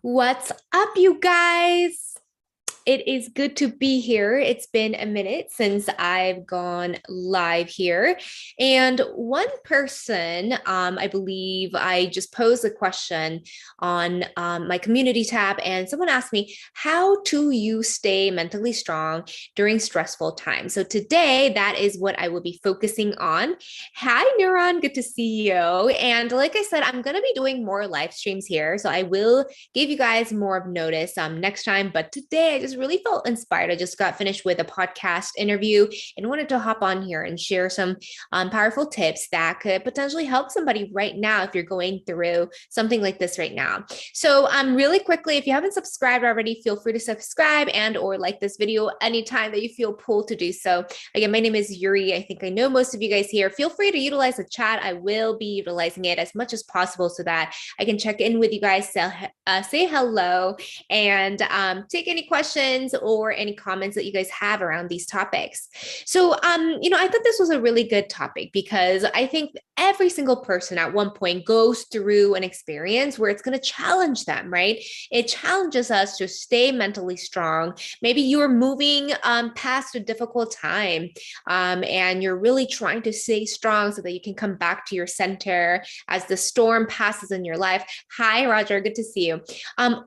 What's up, you guys? It is good to be here. It's been a minute since I've gone live here. And one person, I believe I just posed a question on my community tab, and someone asked me, how do you stay mentally strong during stressful times? So today, that is what I will be focusing on. Hi, Neuron. Good to see you. And like I said, I'm going to be doing more live streams here. So I will give you guys more of notice next time. But today I just really felt inspired. I just got finished with a podcast interview and wanted to hop on here and share some powerful tips that could potentially help somebody right now if you're going through something like this right now. So really quickly, if you haven't subscribed already, feel free to subscribe and or like this video anytime that you feel pulled to do so. Again, my name is Yuri. I think I know most of you guys here. Feel free to utilize the chat. I will be utilizing it as much as possible so that I can check in with you guys, say hello, and take any questions or any comments that you guys have around these topics. So, I thought this was a really good topic because I think every single person at one point goes through an experience where it's going to challenge them, right? It challenges us to stay mentally strong. Maybe you're moving past a difficult time and you're really trying to stay strong so that you can come back to your center as the storm passes in your life. Hi, Roger. Good to see you.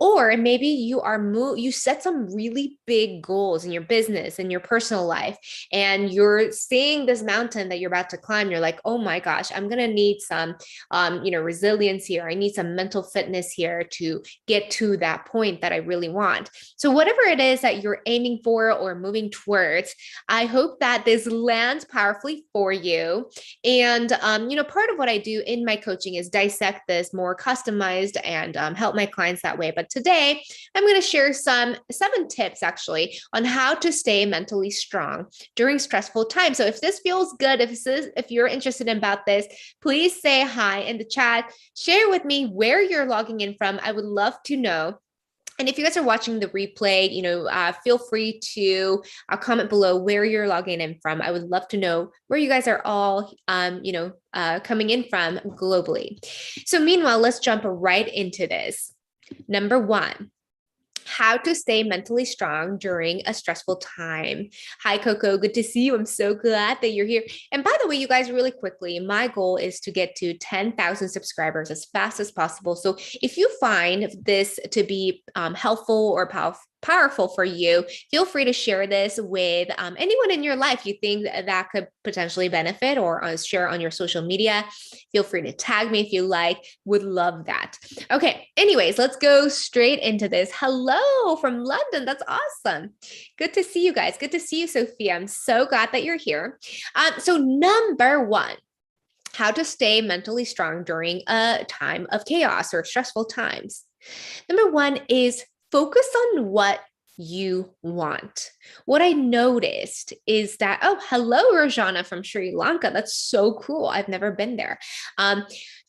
Or maybe you set some really big goals in your business and your personal life, and you're seeing this mountain that you're about to climb. You're like, oh my gosh, I'm gonna need some, resilience here. I need some mental fitness here to get to that point that I really want. So whatever it is that you're aiming for or moving towards, I hope that this lands powerfully for you. And part of what I do in my coaching is dissect this more customized and help my clients that way. But today, I'm going to share 7 tips actually on how to stay mentally strong during stressful times. So if this feels good, if you're interested about this, please say hi in the chat. Share with me where you're logging in from. I would love to know. And if you guys are watching the replay, feel free to comment below where you're logging in from. I would love to know where you guys are all, coming in from globally. So meanwhile, let's jump right into this. Number 1, how to stay mentally strong during a stressful time. Hi, Coco. Good to see you. I'm so glad that you're here. And by the way, you guys, really quickly, my goal is to get to 10,000 subscribers as fast as possible. So if you find this to be helpful or powerful for you, feel free to share this with anyone in your life you think that could potentially benefit, or share on your social media. Feel free to tag me if you like. Would love that. Okay, anyways, let's go straight into this. Hello from London. That's awesome. Good to see you guys. Good to see you, Sophia. I'm so glad that you're here. So number 1, how to stay mentally strong during a time of chaos or stressful times. Number 1 is focus on what you want. What I noticed is that, oh, hello, Rajana from Sri Lanka. That's so cool. I've never been there.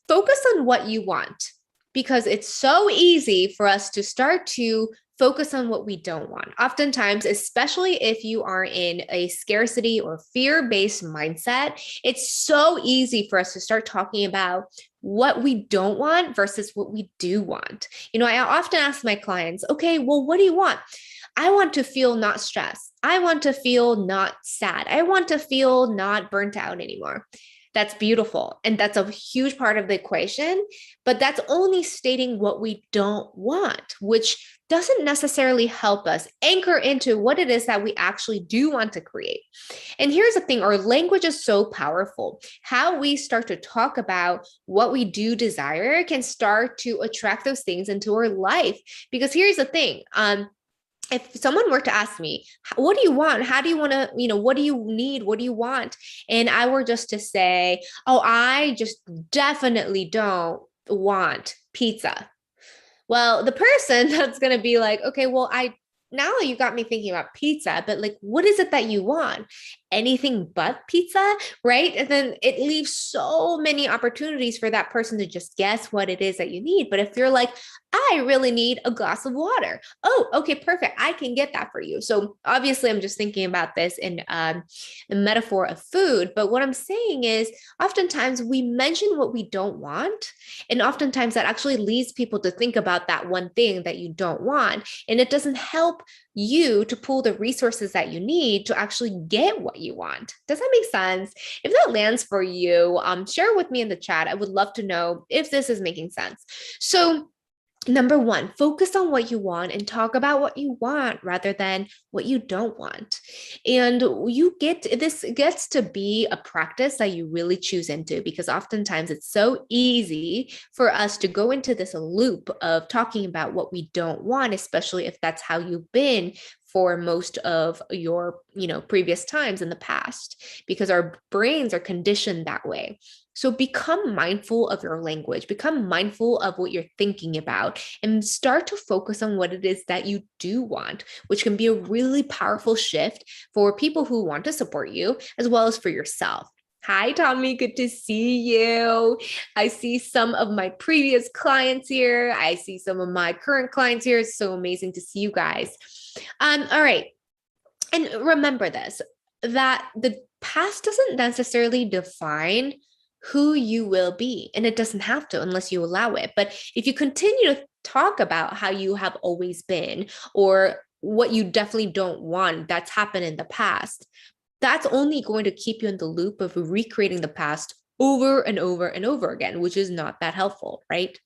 Focus on what you want, because it's so easy for us to start to focus on what we don't want. Oftentimes, especially if you are in a scarcity or fear-based mindset, it's so easy for us to start talking about what we don't want versus what we do want. I often ask my clients, okay, well, what do you want? I want to feel not stressed. I want to feel not sad. I want to feel not burnt out anymore. That's beautiful. And that's a huge part of the equation, but that's only stating what we don't want, which doesn't necessarily help us anchor into what it is that we actually do want to create. And here's the thing, our language is so powerful. How we start to talk about what we do desire can start to attract those things into our life. Because here's the thing, if someone were to ask me, what do you want? How do you want to, what do you need? What do you want? And I were just to say, oh, I just definitely don't want pizza. Well, the person that's going to be like, okay, well, now you got me thinking about pizza, but like, what is it that you want? anything but pizza, right? And then it leaves so many opportunities for that person to just guess what it is that you need. But if you're like, I really need a glass of water. Oh, okay, perfect. I can get that for you. So obviously, I'm just thinking about this in the metaphor of food. But what I'm saying is, oftentimes we mention what we don't want. And oftentimes that actually leads people to think about that one thing that you don't want. And it doesn't help you to pull the resources that you need to actually get what you want. Does that make sense? If that lands for you, share with me in the chat. I would love to know if this is making sense. So, number one, focus on what you want and talk about what you want rather than what you don't want. And this gets to be a practice that you really choose into, because oftentimes it's so easy for us to go into this loop of talking about what we don't want, especially if that's how you've been for most of your, previous times in the past, because our brains are conditioned that way. So become mindful of your language, become mindful of what you're thinking about, and start to focus on what it is that you do want, which can be a really powerful shift for people who want to support you, as well as for yourself. Hi, Tommy. Good to see you. I see some of my previous clients here. I see some of my current clients here. It's so amazing to see you guys. All right. And remember this, that the past doesn't necessarily define who you will be. And it doesn't have to unless you allow it. But if you continue to talk about how you have always been, or what you definitely don't want that's happened in the past, that's only going to keep you in the loop of recreating the past over and over and over again, which is not that helpful, right?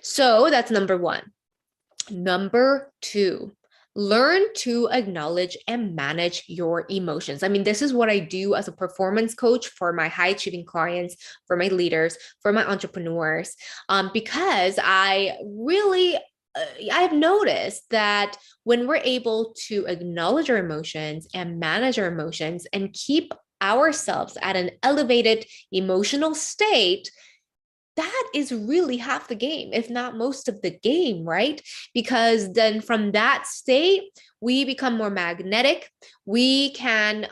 So that's number one. Number two, learn to acknowledge and manage your emotions. I mean, this is what I do as a performance coach for my high achieving clients, for my leaders, for my entrepreneurs, because I've noticed that when we're able to acknowledge our emotions and manage our emotions and keep ourselves at an elevated emotional state, that is really half the game, if not most of the game, right? Because then from that state, we become more magnetic. We can,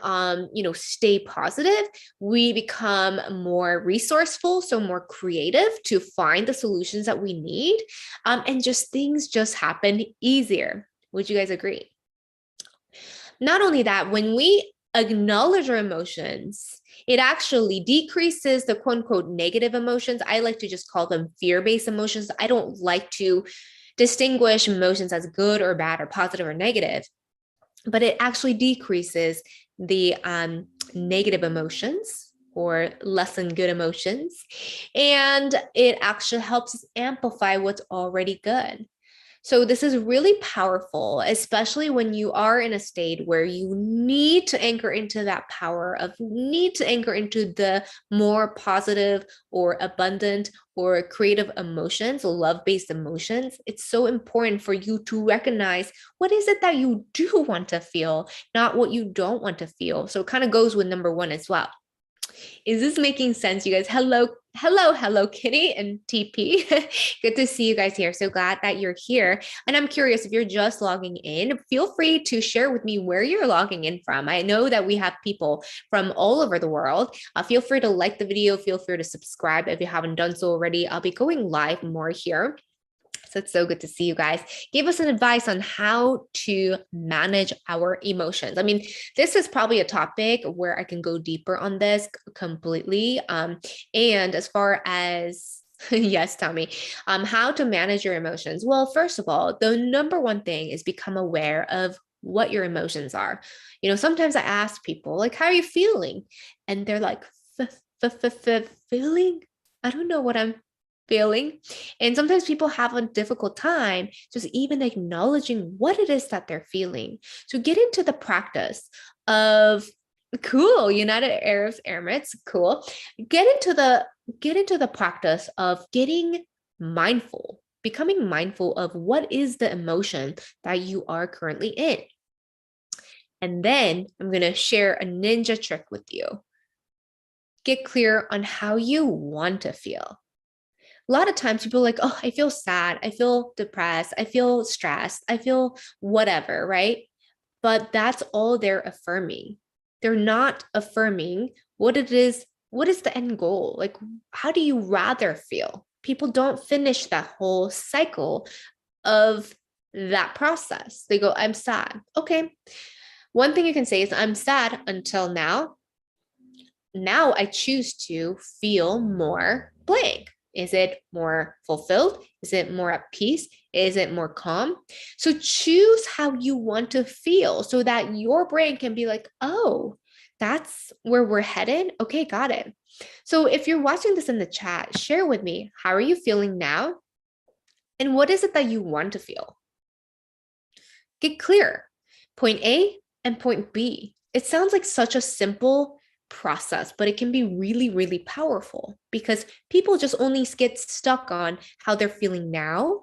stay positive. We become more resourceful, so more creative to find the solutions that we need. And things just happen easier. Would you guys agree? Not only that, when we acknowledge our emotions, it actually decreases the quote unquote negative emotions. I like to just call them fear-based emotions. I don't like to distinguish emotions as good or bad or positive or negative, but it actually decreases the negative emotions or less than good emotions. And it actually helps us amplify what's already good. So this is really powerful, especially when you are in a state where you need to anchor into that power need to anchor into the more positive or abundant or creative emotions, love-based emotions. It's so important for you to recognize what is it that you do want to feel, not what you don't want to feel. So it kind of goes with number one as well. Is this making sense, you guys? Hello, Kitty and TP. Good to see you guys here. So glad that you're here. And I'm curious, if you're just logging in, feel free to share with me where you're logging in from. I know that we have people from all over the world. Feel free to like the video. Feel free to subscribe if you haven't done so already. I'll be going live more here. So it's so good to see you guys. Give us an advice on how to manage our emotions. I mean, this is probably a topic where I can go deeper on this completely. And as far as yes, Tommy, how to manage your emotions. Well, first of all, the number one thing is become aware of what your emotions are. Sometimes I ask people, like, how are you feeling? And they're like, feeling? I don't know what I'm feeling. And sometimes people have a difficult time just even acknowledging what it is that they're feeling. So get into the practice of United Arab Emirates, cool. Get into the practice of getting mindful, becoming mindful of what is the emotion that you are currently in. And then I'm going to share a ninja trick with you. Get clear on how you want to feel. A lot of times people are like, oh, I feel sad. I feel depressed. I feel stressed. I feel whatever, right? But that's all they're affirming. They're not affirming what it is. What is the end goal? Like, how do you rather feel? People don't finish that whole cycle of that process. They go, I'm sad. Okay. One thing you can say is, I'm sad until now. Now I choose to feel more blank. Is it more fulfilled? Is it more at peace? Is it more calm? So choose how you want to feel so that your brain can be like, oh, that's where we're headed. Okay, got it. So if you're watching this in the chat, share with me, how are you feeling now? And what is it that you want to feel? Get clear. Point A and point B. It sounds like such a simple process, but it can be really, really powerful because people just only get stuck on how they're feeling now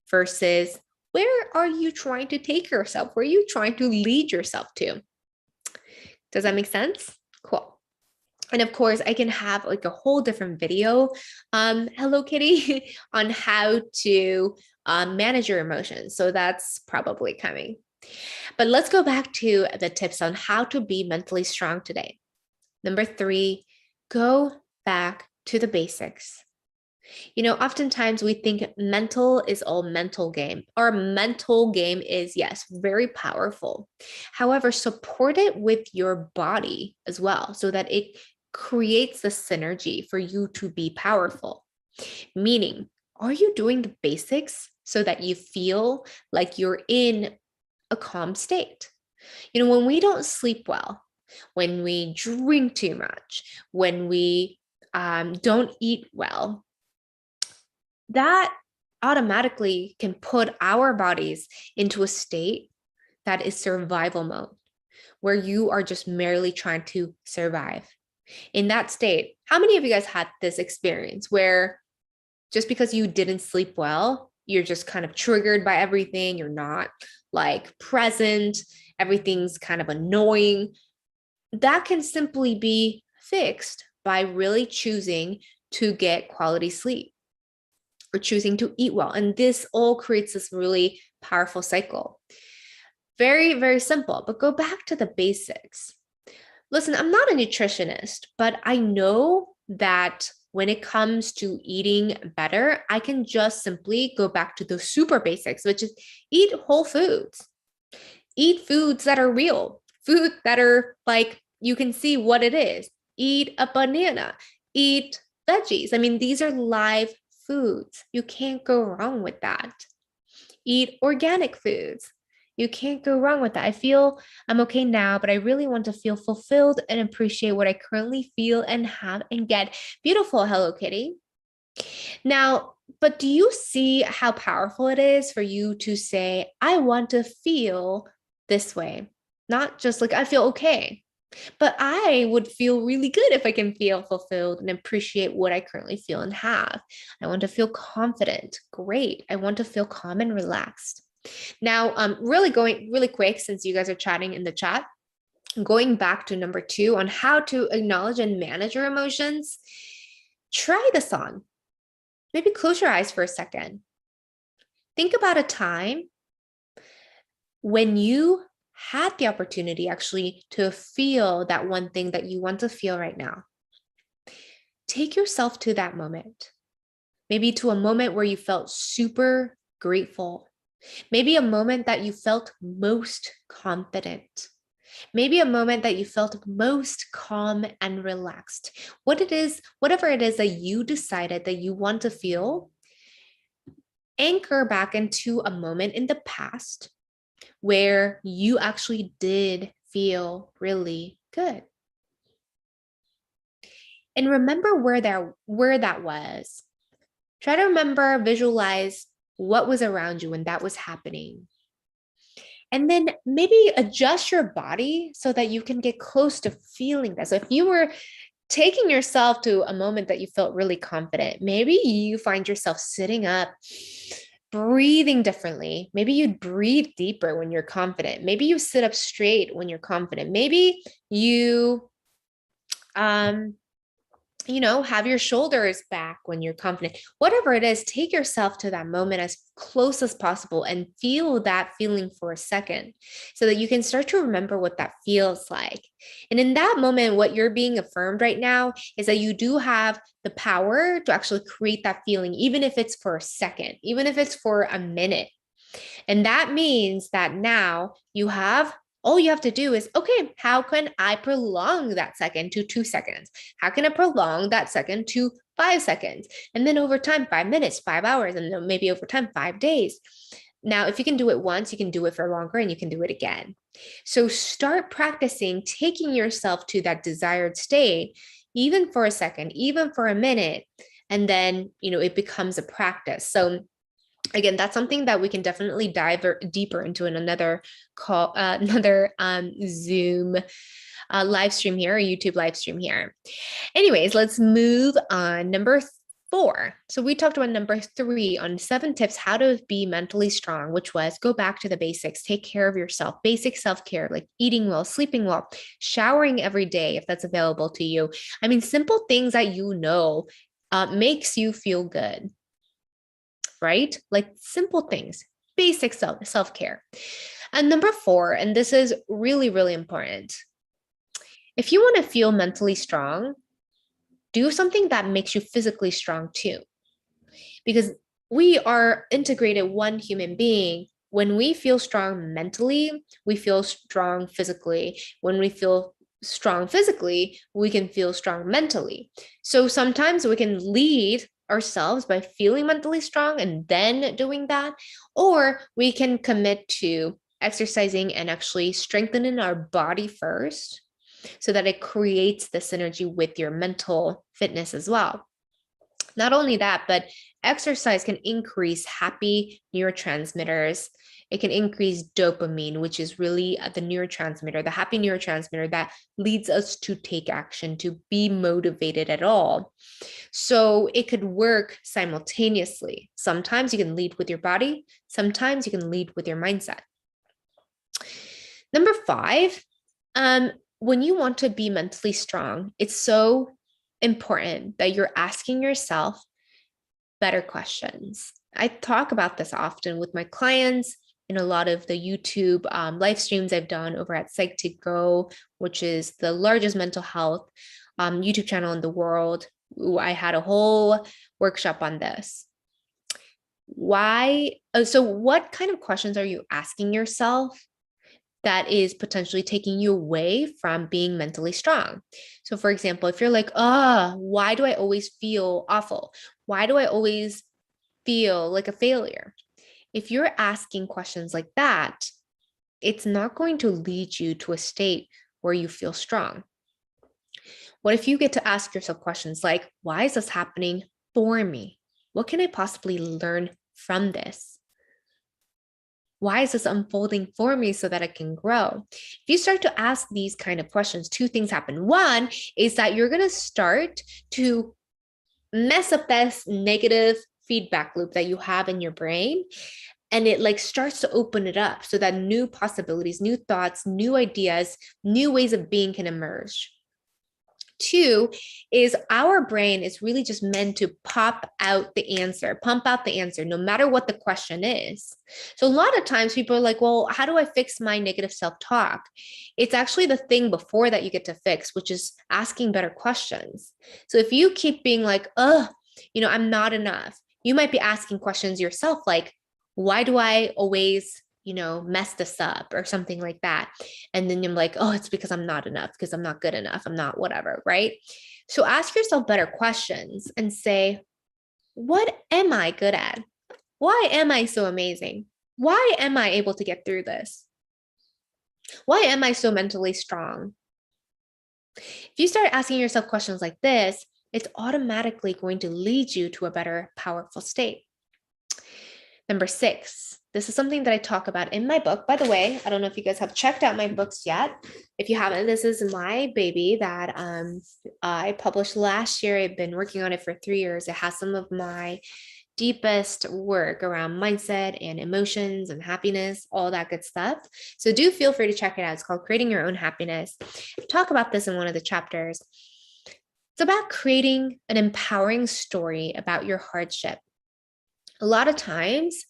versus where are you trying to take yourself? Where are you trying to lead yourself to? Does that make sense? Cool. And of course, I can have like a whole different video, Hello Kitty, on how to manage your emotions. So that's probably coming. But let's go back to the tips on how to be mentally strong today. Number 3, go back to the basics. You know, oftentimes we think mental is all mental game. Our mental game is, yes, very powerful. However, support it with your body as well so that it creates the synergy for you to be powerful. Meaning, are you doing the basics so that you feel like you're in a calm state? You know, when we don't sleep well, when we drink too much, when we don't eat well, that automatically can put our bodies into a state that is survival mode, where you are just merely trying to survive. In that state, how many of you guys had this experience where just because you didn't sleep well, you're just kind of triggered by everything, you're not like present, everything's kind of annoying? That can simply be fixed by really choosing to get quality sleep or choosing to eat well. And this all creates this really powerful cycle. Very, very simple, but go back to the basics. Listen, I'm not a nutritionist, but I know that when it comes to eating better, I can just simply go back to the super basics, which is eat whole foods, eat foods that are real, food that are like, you can see what it is. Eat a banana, eat veggies. I mean, these are live foods. You can't go wrong with that. Eat organic foods. You can't go wrong with that. I feel I'm okay now, but I really want to feel fulfilled and appreciate what I currently feel and have and get. Beautiful, Hello Kitty. Now, but do you see how powerful it is for you to say, I want to feel this way? Not just like, I feel okay, but I would feel really good if I can feel fulfilled and appreciate what I currently feel and have. I want to feel confident. Great. I want to feel calm and relaxed. Now, really going really quick, since you guys are chatting in the chat, going back to number 2 on how to acknowledge and manage your emotions, try this on. Maybe close your eyes for a second. Think about a time when you had the opportunity actually to feel that one thing that you want to feel right now. Take yourself to that moment. Maybe to a moment where you felt super grateful. Maybe a moment that you felt most confident. Maybe a moment that you felt most calm and relaxed. Whatever it is that you decided that you want to feel, anchor back into a moment in the past where you actually did feel really good. And remember where that was. Try to remember, visualize what was around you when that was happening. And then maybe adjust your body so that you can get close to feeling that. So if you were taking yourself to a moment that you felt really confident, maybe you find yourself sitting up, breathing differently. Maybe you breathe deeper when you're confident. Maybe you sit up straight when you're confident. Maybe you have your shoulders back when you're confident. Whatever it is, take yourself to that moment as close as possible and feel that feeling for a second so that you can start to remember what that feels like. And in that moment, what you're being affirmed right now is that you do have the power to actually create that feeling, even if it's for a second, even if it's for a minute. And that means that now all you have to do is, okay, how can I prolong that second to 2 seconds? How can I prolong that second to 5 seconds? And then over time, 5 minutes, 5 hours, and then maybe over time, 5 days. Now, if you can do it once, you can do it for longer and you can do it again. So start practicing taking yourself to that desired state, even for a second, even for a minute. And then, it becomes a practice. So again, that's something that we can definitely dive deeper into in another call, another Zoom live stream here, or YouTube live stream here. Anyways, let's move on. Number 4. So we talked about number 3 on 7 tips how to be mentally strong, which was go back to the basics, take care of yourself, basic self-care, like eating well, sleeping well, showering every day if that's available to you. I mean, simple things that makes you feel good. Right? Like simple things, basic self-care. And number 4, and this is really, really important. If you want to feel mentally strong, do something that makes you physically strong too. Because we are integrated one human being. When we feel strong mentally, we feel strong physically. When we feel strong physically, we can feel strong mentally. So sometimes we can lead ourselves by feeling mentally strong and then doing that, or we can commit to exercising and actually strengthening our body first so that it creates the synergy with your mental fitness as well. Not only that, but exercise can increase happy neurotransmitters. It can increase dopamine, which is really the neurotransmitter, the happy neurotransmitter that leads us to take action, to be motivated at all. So it could work simultaneously. Sometimes you can lead with your body. Sometimes you can lead with your mindset. Number 5, when you want to be mentally strong, it's so important that you're asking yourself better questions. I talk about this often with my clients in a lot of the YouTube live streams I've done over at Psych2Go, which is the largest mental health YouTube channel in the world. I had a whole workshop on this. So what kind of questions are you asking yourself that is potentially taking you away from being mentally strong? So for example, if you're like, why do I always feel awful? Why do I always feel like a failure? If you're asking questions like that, it's not going to lead you to a state where you feel strong. What if you get to ask yourself questions like, why is this happening for me? What can I possibly learn from this? Why is this unfolding for me so that I can grow? If you start to ask these kind of questions, 2 things happen. One is that you're going to start to mess up this negative feedback loop that you have in your brain. And it starts to open it up so that new possibilities, new thoughts, new ideas, new ways of being can emerge. 2 is our brain is really just meant to pump out the answer, no matter what the question is. So a lot of times people are like, well, how do I fix my negative self-talk? It's actually the thing before that you get to fix, which is asking better questions. So if you keep being like, I'm not enough, you might be asking questions yourself like, why do I always mess this up or something like that? And then you're like, it's because I'm not enough, because I'm not good enough, I'm not whatever, right? So ask yourself better questions and say, what am I good at? Why am I so amazing? Why am I able to get through this? Why am I so mentally strong? If you start asking yourself questions like this, it's automatically going to lead you to a better, powerful state. Number 6, this is something that I talk about in my book. By the way, I don't know if you guys have checked out my books yet. If you haven't, this is my baby that I published last year. I've been working on it for 3 years. It has some of my deepest work around mindset and emotions and happiness, all that good stuff. So do feel free to check it out. It's called Creating Your Own Happiness. I talk about this in one of the chapters. It's about creating an empowering story about your hardship. A lot of times,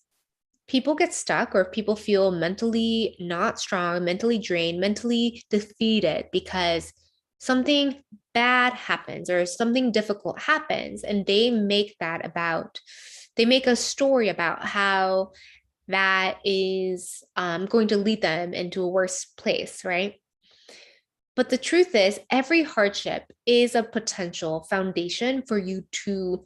people get stuck or people feel mentally not strong, mentally drained, mentally defeated because something bad happens or something difficult happens. And they make a story about how that is going to lead them into a worse place, right? But the truth is, every hardship is a potential foundation for you to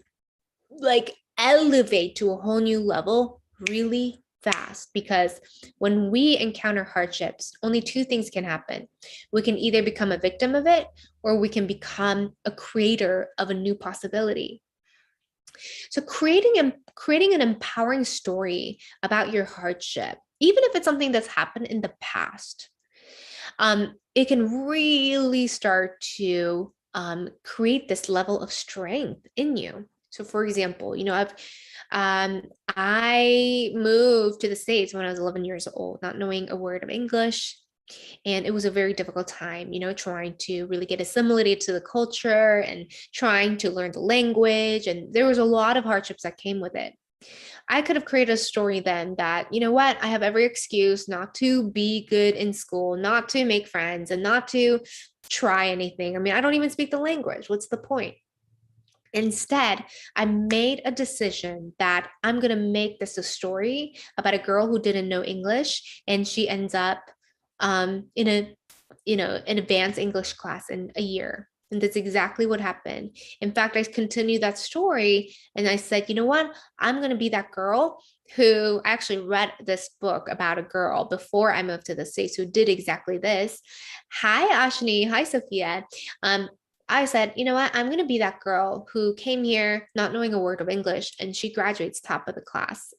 like elevate to a whole new level really fast. Because when we encounter hardships, only two things can happen. We can either become a victim of it, or we can become a creator of a new possibility. So creating an empowering story about your hardship, even if it's something that's happened in the past, it can really start to create this level of strength in you. So, for example, I moved to the States when I was 11 years old, not knowing a word of English. And it was a very difficult time, trying to really get assimilated to the culture and trying to learn the language. And there was a lot of hardships that came with it. I could have created a story then that, you know what, I have every excuse not to be good in school, not to make friends, and not to try anything. I mean, I don't even speak the language. What's the point? Instead, I made a decision that I'm going to make this a story about a girl who didn't know English, and she ends up in an advanced English class in a year. And that's exactly what happened. In fact, I continued that story and I said, you know what? I'm going to be that girl who I actually read this book about a girl before I moved to the States who did exactly this. Hi, Ashni. Hi, Sophia. I said, you know what? I'm going to be that girl who came here not knowing a word of English, and she graduates top of the class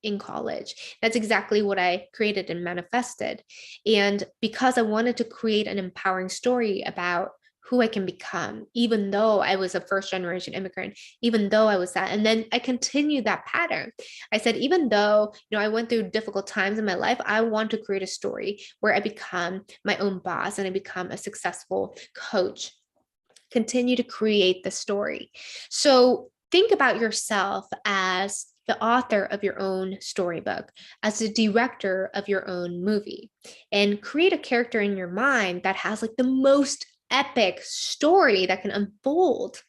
in college. That's exactly what I created and manifested. And because I wanted to create an empowering story about who I can become, even though I was a first generation immigrant, even though I was that. And then I continued that pattern. I said, even though, I went through difficult times in my life, I want to create a story where I become my own boss and I become a successful coach. Continue to create the story. So think about yourself as the author of your own storybook, as the director of your own movie, and create a character in your mind that has like the most epic story that can unfold.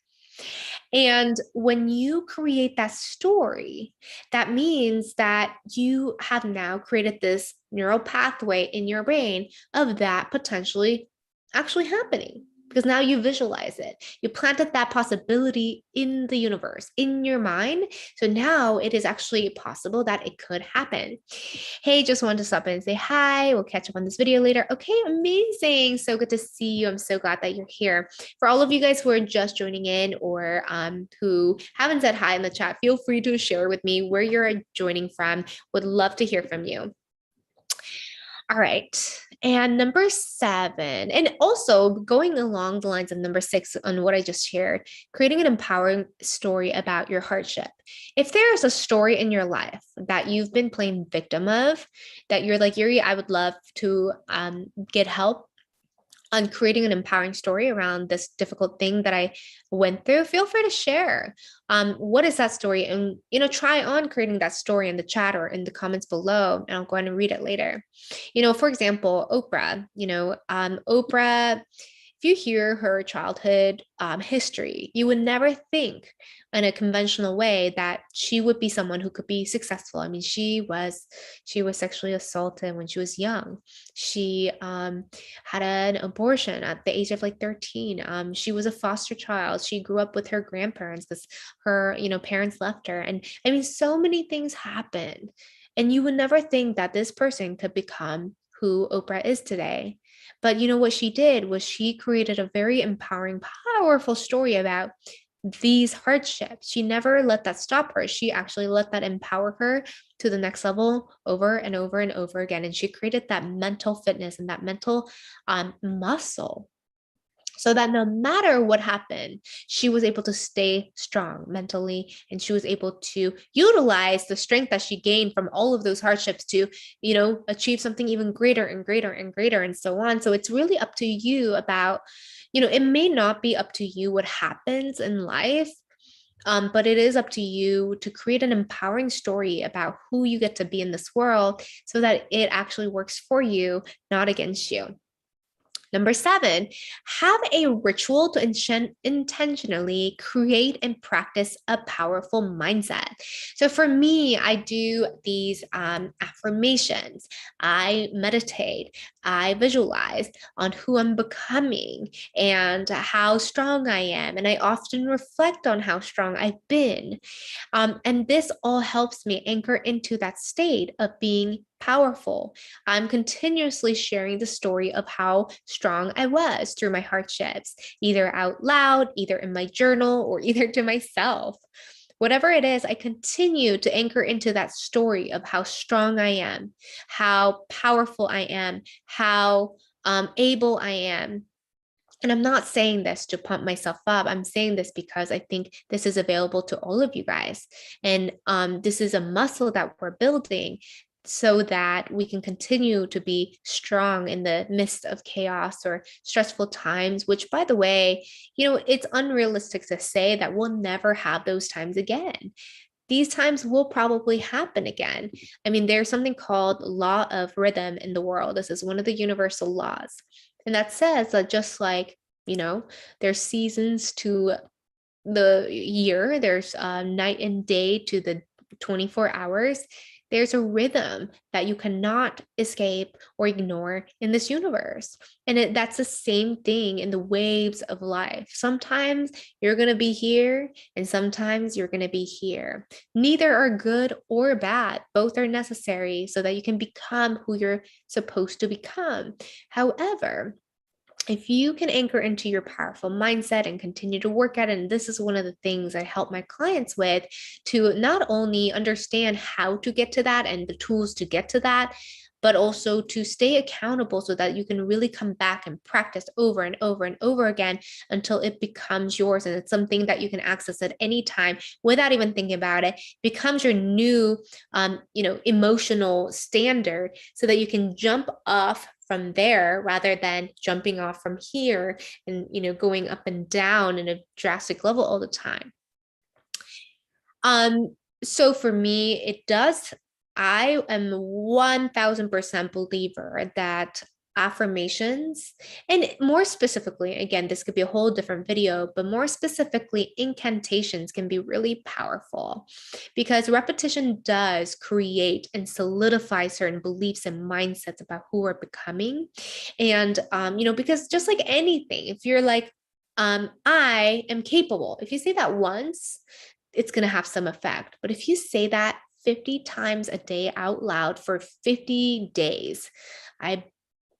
And when you create that story, that means that you have now created this neural pathway in your brain of that potentially actually happening, because now you visualize it. You planted that possibility in the universe, in your mind. So now it is actually possible that it could happen. Hey, just wanted to stop in and say hi. We'll catch up on this video later. Okay, amazing. So good to see you. I'm so glad that you're here. For all of you guys who are just joining in or who haven't said hi in the chat, feel free to share with me where you're joining from. Would love to hear from you. All right. And number 7, and also going along the lines of number 6 on what I just shared, creating an empowering story about your hardship. If there's a story in your life that you've been playing victim of, that you're like, Yuri, I would love to get help on creating an empowering story around this difficult thing that I went through, feel free to share. What is that story? And, try on creating that story in the chat or in the comments below, and I'll go ahead and read it later. For example, Oprah, Oprah, if you hear her childhood history, you would never think in a conventional way that she would be someone who could be successful. I mean, she was sexually assaulted when she was young. She had an abortion at the age of like 13. She was a foster child. She grew up with her grandparents because her, parents left her. And I mean, so many things happened. And you would never think that this person could become who Oprah is today. But what she did was she created a very empowering, powerful story about these hardships. She never let that stop her. She actually let that empower her to the next level over and over and over again. And she created that mental fitness and that mental muscle, so that no matter what happened, she was able to stay strong mentally, and she was able to utilize the strength that she gained from all of those hardships to, achieve something even greater and greater and greater and so on. So it's really up to you about, it may not be up to you what happens in life, but it is up to you to create an empowering story about who you get to be in this world so that it actually works for you, not against you. Number 7, have a ritual to intentionally create and practice a powerful mindset. So for me, I do these affirmations. I meditate. I visualize on who I'm becoming and how strong I am. And I often reflect on how strong I've been. And this all helps me anchor into that state of being powerful. I'm continuously sharing the story of how strong I was through my hardships, either out loud, either in my journal, or either to myself. Whatever it is, I continue to anchor into that story of how strong I am, how powerful I am, how able I am. And I'm not saying this to pump myself up. I'm saying this because I think this is available to all of you guys. And this is a muscle that we're building so that we can continue to be strong in the midst of chaos or stressful times, which, by the way, it's unrealistic to say that we'll never have those times again. These times will probably happen again. I mean, there's something called law of rhythm in the world. This is one of the universal laws. And that says that just like, there's seasons to the year, there's night and day to the 24 hours. There's a rhythm that you cannot escape or ignore in this universe. And that's the same thing in the waves of life. Sometimes you're going to be here and sometimes you're going to be here. Neither are good or bad. Both are necessary so that you can become who you're supposed to become. However, if you can anchor into your powerful mindset and continue to work at it, and this is one of the things I help my clients with, to not only understand how to get to that and the tools to get to that, but also to stay accountable so that you can really come back and practice over and over and over again until it becomes yours. And it's something that you can access at any time without even thinking about it. It becomes your new, emotional standard so that you can jump off from there rather than jumping off from here and going up and down in a drastic level all the time. So for me, I am 1000% believer that affirmations, and more specifically, again, this could be a whole different video, but more specifically, incantations can be really powerful because repetition does create and solidify certain beliefs and mindsets about who we're becoming. And, because just like anything, if you're like, I am capable, if you say that once, it's going to have some effect. But if you say that 50 times a day out loud for 50 days, I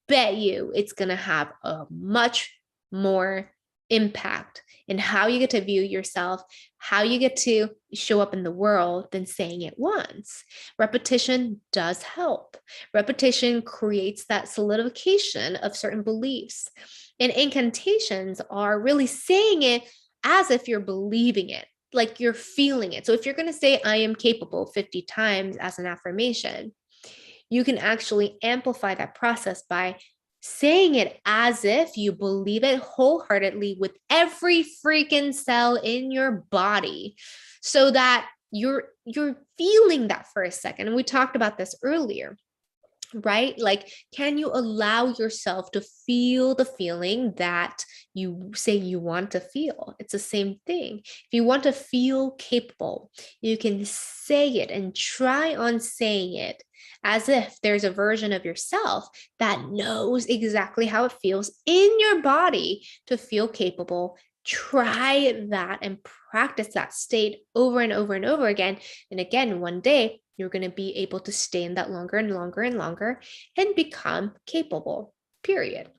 bet you it's going to have a much more impact in how you get to view yourself, how you get to show up in the world than saying it once. Repetition does help. Repetition creates that solidification of certain beliefs. And incantations are really saying it as if you're believing it, like you're feeling it. So if you're going to say, I am capable 50 times as an affirmation, you can actually amplify that process by saying it as if you believe it wholeheartedly with every freaking cell in your body so that you're feeling that for a second. And we talked about this earlier, right? Like, can you allow yourself to feel the feeling that you say you want to feel? It's the same thing. If you want to feel capable, you can say it and try on saying it as if there's a version of yourself that knows exactly how it feels in your body to feel capable. Try that and practice that state over and over and over again. And again, one day, you're going to be able to stay in that longer and longer and longer and become capable, period.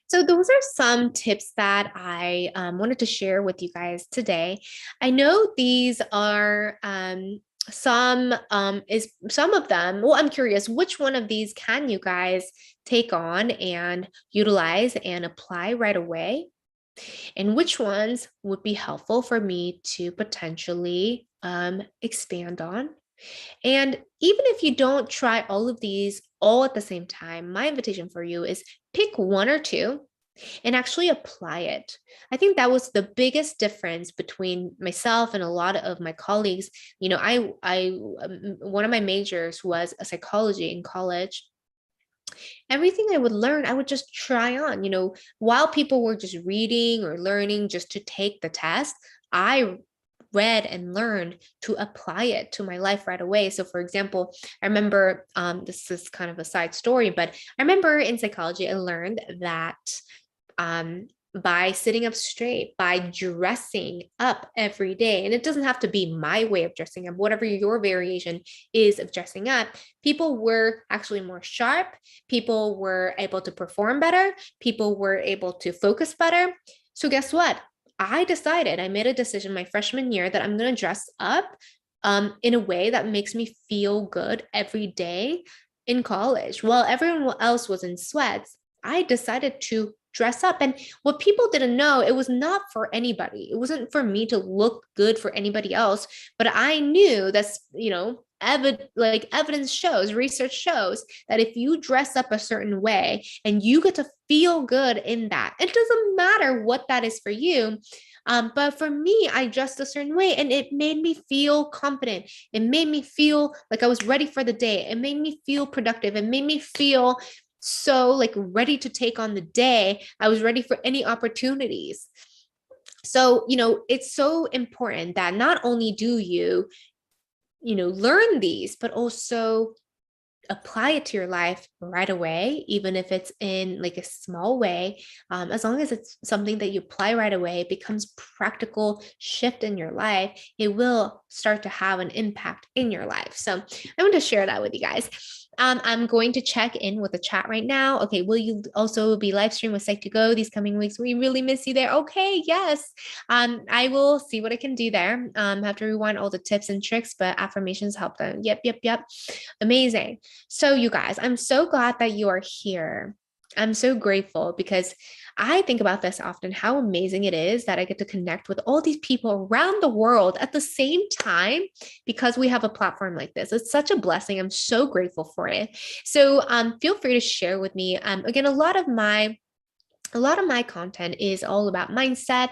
So those are some tips that I wanted to share with you guys today. I know these are some of them. Well, I'm curious, which one of these can you guys take on and utilize and apply right away? And which ones would be helpful for me to potentially expand on? And even if you don't try all of these all at the same time, my invitation for you is pick one or two and actually apply it. I think that was the biggest difference between myself and a lot of my colleagues. One of my majors was a psychology in college. Everything I would learn, I would just try on, while people were just reading or learning just to take the test. I read and learned to apply it to my life right away. So for example, I remember, this is kind of a side story, but I remember in psychology, I learned that by sitting up straight, by dressing up every day. And it doesn't have to be my way of dressing up, whatever your variation is of dressing up. People were actually more sharp. People were able to perform better. People were able to focus better. So guess what? I made a decision my freshman year that I'm going to dress up in a way that makes me feel good every day in college. While everyone else was in sweats, I decided to dress up. And what people didn't know, it was not for anybody. It wasn't for me to look good for anybody else. But I knew that's, evidence shows, research shows that if you dress up a certain way and you get to feel good in that, it doesn't matter what that is for you. But for me, I dressed a certain way and it made me feel confident. It made me feel like I was ready for the day. It made me feel productive. It made me feel so like ready to take on the day. I was ready for any opportunities. So, it's so important that not only do you, learn these, but also apply it to your life right away, even if it's in like a small way. As long as it's something that you apply right away, it becomes practical shift in your life, it will start to have an impact in your life. So I want to share that with you guys. I'm going to check in with the chat right now. Okay, will you also be live stream with Psych2Go these coming weeks? We really miss you there. Okay, yes. I will see what I can do there. Have to rewind all the tips and tricks, but affirmations help them. Yep. Amazing. So you guys, I'm so glad that you are here. I'm so grateful because I think about this often, how amazing it is that I get to connect with all these people around the world at the same time because we have a platform like this. It's such a blessing. I'm so grateful for it. So feel free to share with me. Again, a lot of my content is all about mindset,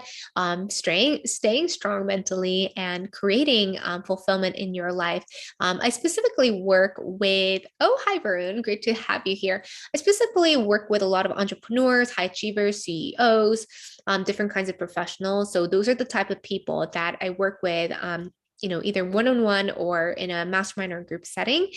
staying strong mentally, and creating fulfillment in your life. I specifically work with, hi, Varun, great to have you here. I specifically work with a lot of entrepreneurs, high achievers, CEOs, different kinds of professionals. So those are the type of people that I work with, either one-on-one or in a mastermind or group setting.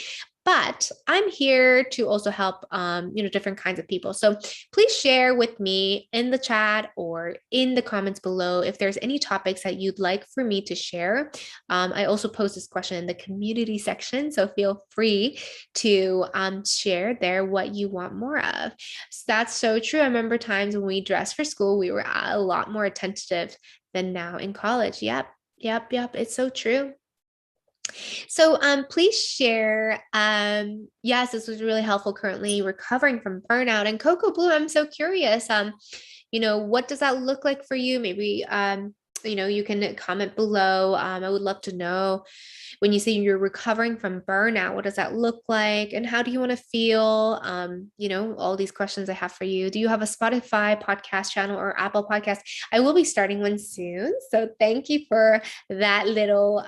But I'm here to also help, different kinds of people. So please share with me in the chat or in the comments below if there's any topics that you'd like for me to share. I also post this question in the community section, so feel free to share there what you want more of. So that's so true. I remember times when we dressed for school, we were a lot more attentive than now in college. Yep. It's so true. So please share. Yes, this was really helpful. Currently recovering from burnout. And Coco Blue, I'm so curious. What does that look like for you? Maybe you can comment below. I would love to know, when you say you're recovering from burnout, what does that look like? And how do you want to feel? All these questions I have for you. Do you have a Spotify podcast channel or Apple podcast? I will be starting one soon. So thank you for that little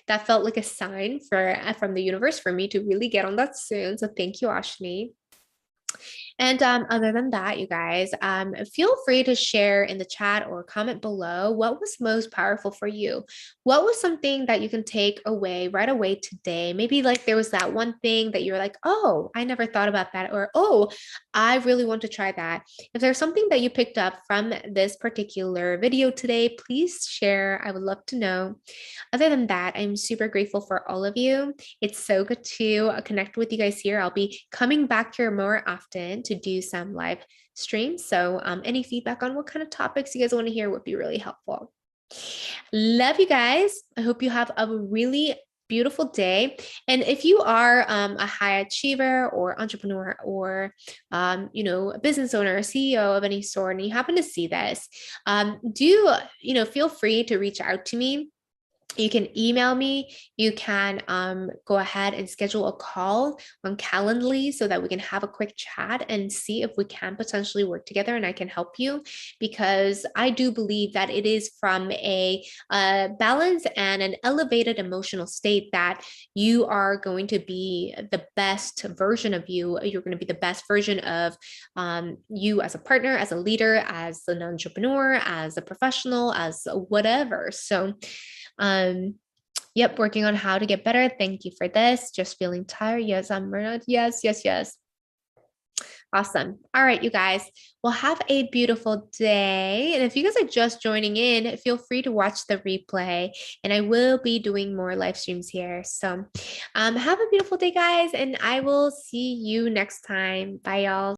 that felt like a sign from the universe for me to really get on that soon. So thank you, Ashni. And other than that, you guys, feel free to share in the chat or comment below what was most powerful for you. What was something that you can take away right away today? Maybe like there was that one thing that you're like, oh, I never thought about that, or oh, I really want to try that. If there's something that you picked up from this particular video today, please share. I would love to know. Other than that, I'm super grateful for all of you. It's so good to connect with you guys here. I'll be coming back here more often to do some live streams. So any feedback on what kind of topics you guys want to hear would be really helpful. Love you guys. I hope you have a really beautiful day. And if you are a high achiever or entrepreneur or, a business owner, or CEO of any sort, and you happen to see this, do, feel free to reach out to me. You can email me. You can go ahead and schedule a call on Calendly so that we can have a quick chat and see if we can potentially work together and I can help you, because I do believe that it is from a balance and an elevated emotional state that you are going to be the best version of you. You're going to be the best version of you as a partner, as a leader, as an entrepreneur, as a professional, as whatever. So, yep, working on how to get better. Thank you for this. Just feeling tired. Yes, I'm burnout. Yes, yes, yes. Awesome. All right, you guys. Well, have a beautiful day. And if you guys are just joining in, feel free to watch the replay. And I will be doing more live streams here. So have a beautiful day, guys. And I will see you next time. Bye, y'all.